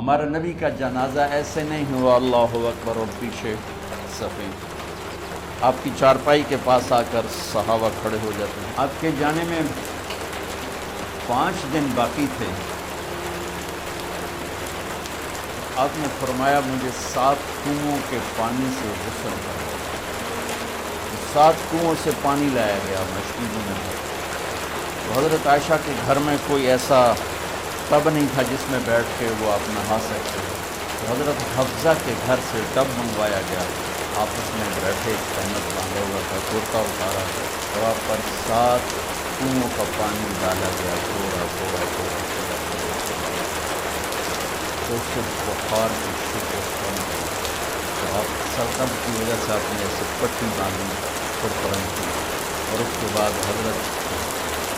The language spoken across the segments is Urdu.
ہمارا نبی کا جنازہ ایسے نہیں ہوا اللہ اکبر اور پیچھے صفیں، آپ کی چارپائی کے پاس آ کر صحابہ کھڑے ہو جاتے ہیں۔ آپ کے جانے میں 5 دن باقی تھے، آپ نے فرمایا مجھے 7 کنوؤں کے پانی سے غسل کرو۔ 7 کنوؤں سے پانی لایا گیا مشکیزوں میں۔ تو حضرت عائشہ کے گھر میں کوئی ایسا ٹب نہیں تھا جس میں بیٹھ کے وہ آپ نہا سکتے۔ تو حضرت حفصہ کے گھر سے ٹب منگوایا گیا، آپ اس میں بیٹھے، سینت باندھا ہوا تھا، کرتا اتارا اور آپ پر 7 کنوؤں کا پانی ڈالا گیا، تھوڑا تھوڑا تھوڑا تھوڑا۔ تو اس سے بخار کی شدت کم ہوئی، تو آپ سردم کی وجہ سے آپ نے ایسے پٹی باندھی پرن کی، اور اس کے بعد حضرت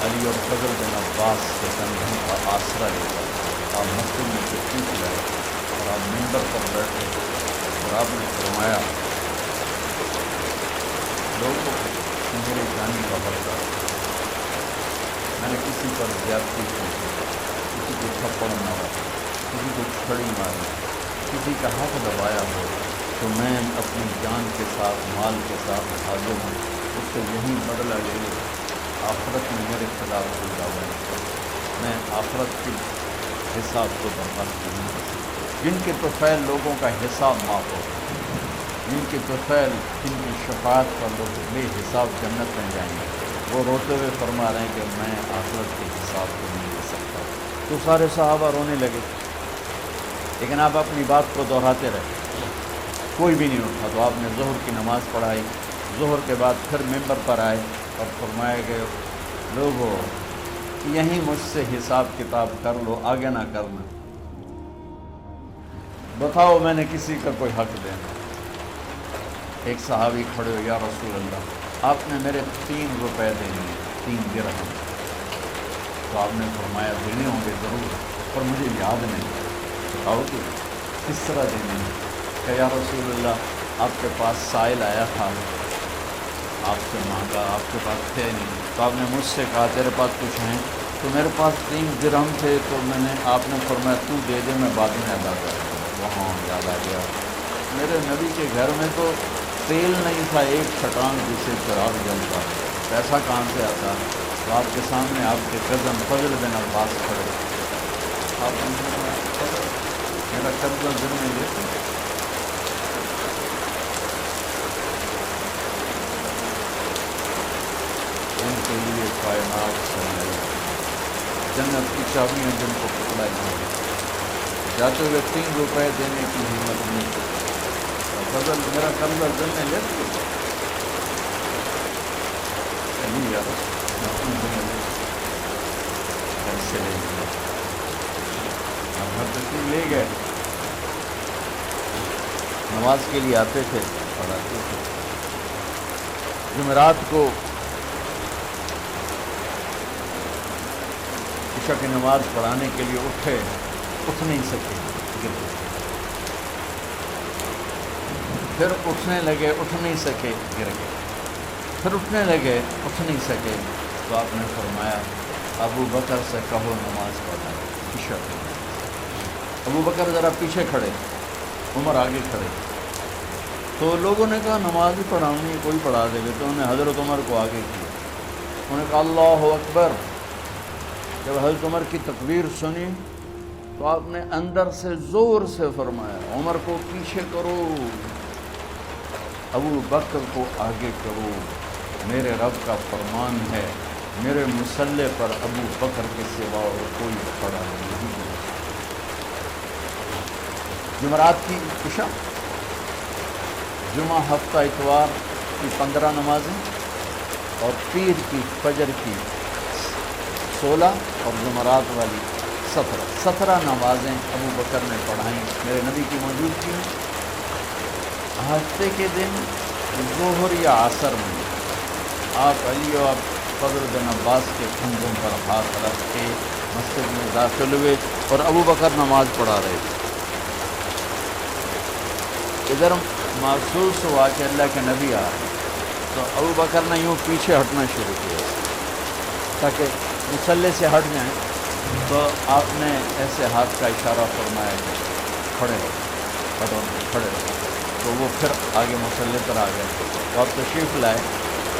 علی اور فضل بن عباس کے کندھوں کا آسرا لے کر آپ مسجد میں تشریف لائے اور آپ ممبر پر بیٹھے اور آپ نے فرمایا لوگوں میرے جانے کا بدلہ، میں نے کسی پر زیادتی کی، کسی کو تھپڑ مارا، کسی کو چھڑی ماری، کسی کا حق دبایا ہو تو میں اپنی جان کے ساتھ مال کے ساتھ حاضر ہوں، اس سے یہی بدلہ لے لے۔ آخرت میں میرے خلاف کوئی دعویٰ نہیں کرتا، میں آخرت کے حساب کو برداشت نہیں کرتا۔ جن کے طفیل لوگوں کا حساب معاف ہوتا ہے، جن کے طفیل، جن کی شفاعت پر لوگ بے حساب جنت میں جائیں گے، وہ روتے ہوئے فرما رہے ہیں کہ میں آخرت کے حساب کو نہیں لے سکتا۔ تو سارے صحابہ رونے لگے، لیکن آپ اپنی بات کو دہراتے رہے، کوئی بھی نہیں اٹھا۔ تو آپ نے ظہر کی نماز پڑھائی، ظہر کے بعد پھر ممبر پر آئے اور فرمایا کہ لوگو یہیں مجھ سے حساب کتاب کر لو، آگے نہ کرنا، بتاؤ میں نے کسی کا کوئی حق دینا۔ ایک صحابی کھڑے ہو، یا رسول اللہ آپ نے میرے 3 روپے دینے، 3 درہم۔ تو آپ نے فرمایا دینے ہوں گے ضرور، پر مجھے یاد نہیں، بتاؤ کہ کس طرح دینے ہیں؟ کہ یا رسول اللہ آپ کے پاس سائل آیا تھا، آپ سے مانگا، آپ کے پاس تھے نہیں، تو آپ نے مجھ سے کہا تیرے پاس کچھ ہیں؟ تو میرے پاس 3 درہم تھے، تو آپ نے فرمایا تو دے دے، میں بعد میں ادا کر دوں گا۔ وہاں یاد آ گیا میرے نبی کے گھر میں تو تیل نہیں تھا، ایک چھٹان جس سے چراغ جلتا، پیسہ کہاں سے آتا؟ تو آپ کے سامنے آپ کے کزن فضل بن عباس کھڑے، آپ نے میرا قرضہ دل میں لیتے، ان کے لیے کائنات سنائی، جنت کی چابیاں جن کو پکڑائی گئی، جاتے ہوئے 3 روپے دینے کی ہمت نہیں کی۔ فضل میرا قرضہ دل میں لیتے نہیں یار، پیسے لے گئے، ہر تشریف لے گئے، نماز کے لیے آتے تھے، پڑھاتے تھے۔ جمعرات کو عشاء کی نماز پڑھانے کے لیے اٹھے، اٹھ نہیں سکے، گر گئے، پھر اٹھنے لگے، اٹھ نہیں سکے، گر گئے، پھر اٹھنے لگے، اٹھ نہیں سکے۔ تو آپ نے فرمایا ابو بکر سے کہو نماز پڑھائے عشاء کی۔ ابو بکر ذرا پیچھے کھڑے، عمر آگے کھڑے، تو لوگوں نے کہا نماز ہی پڑھانی ہے، کوئی پڑھا دے گا۔ تو انہوں نے حضرت عمر کو آگے کیا، انہوں نے کہا اللہ اکبر۔ جب حضرت عمر کی تکبیر سنی تو آپ نے اندر سے زور سے فرمایا عمر کو پیچھے کرو، ابو بکر کو آگے کرو، میرے رب کا فرمان ہے میرے مصلی پر ابو بکر کے سوا اور کوئی کھڑا نہیں ہے۔ جمعرات کی عشاء، جمعہ ہفتہ اتوار کی 15 نمازیں اور پیر کی فجر کی 16 اور جمعرات والی 17 نمازیں ابو بکر نے پڑھائیں میرے نبی کی موجودگی میں۔ ہفتے کے دن ظہر یا عصر میں آپ علی اور فضل بن عباس کے کندھوں پر ہاتھ رکھ کے مسجد میں داخل ہوئے اور ابو بکر نماز پڑھا رہے تھے۔ ادھر محسوس ہوا کہ اللہ کے نبی آ رہے، تو ابو بکر نے یوں پیچھے ہٹنا شروع کیا تاکہ مصلی سے ہٹ جائیں۔ تو آپ نے ایسے ہاتھ کا اشارہ فرمایا کہ کھڑے رہو، قدم پہ کھڑے رہو۔ تو وہ پھر آگے مصلی پر آ گئے تو آپ تشریف لائے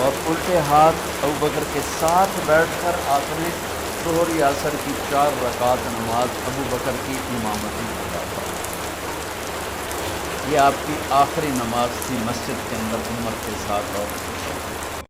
اور الٹے ہاتھ ابوبکر کے ساتھ بیٹھ کر آپ نے ظہر یا عصر کی 4 رکعت نماز ابوبکر کی امامتی ادا فرمائی۔ یہ آپ کی آخری نماز تھی مسجد کے اندر امت کے ساتھ اور